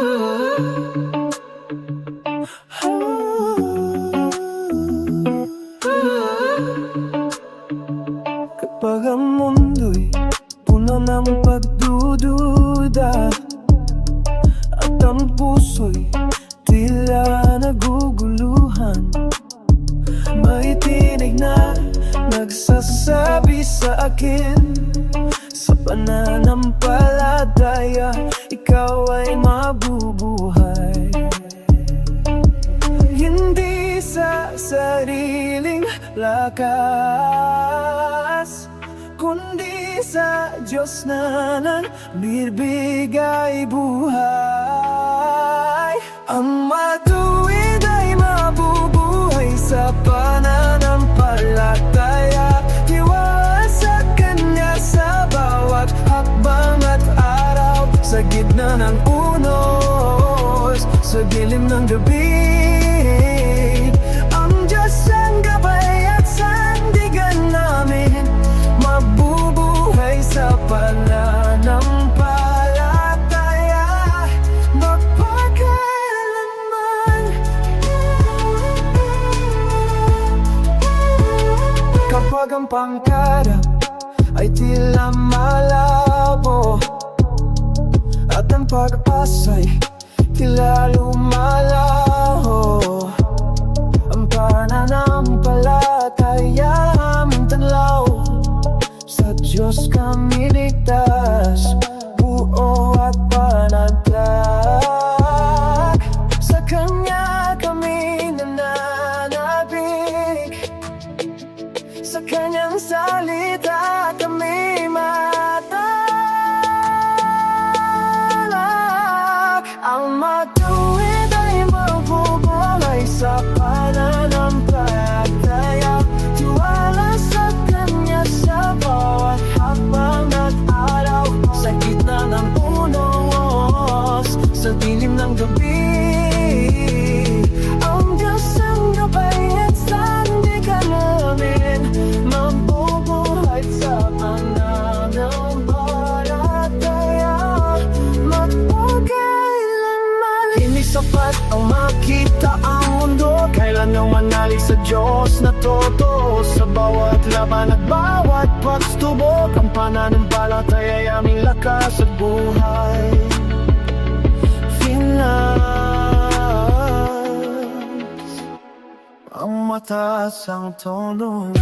Kapag ang mundo'y puno ng pagdududa at ang puso'y tila naguguluhan, may tinig na nagsasabi sa akin, sa pananampalataya ikaw ay mabubuhay. Hindi sa sariling lakas, kundi sa Diyos na nagbibigay buhay. Ang matuwid ay mabubuhay sa pananampalataya, tiwala sa Kanya sa bawat hakbang at araw. Sa gitna ng unos, sa dilim ng gabi, ang Diyos ang gabay at sandigan namin. Mabubuhay sa pananampalataya magpakailanman. Kapag ang pangkarap ay tila malabo at ang pag-asa'y tila lumalaho, ang pananampalataya aming tanaw, sa Diyos kami ligtas, buo at panatag. Sa Kanya kami nananabik, sa Kanyang salita kami matatag. Ang matuwid ay mabubuhay sa pananampalataya, tiwala sa Kanya sa bawat hakbang at araw. Sa gitna ng unos, sa dilim ng gabi, ang Diyos ang gabay at sandigan namin. Mabubuhay sa pananampalataya magpakailanman. Hindi sapat ang makita ang mundo, kailan ang manalig sa Diyos na totoo. Sa bawat laban at bawat pagtubok, ang pananampalataya ay aming lakas at buhay. Finlands, ang mataas ang tono.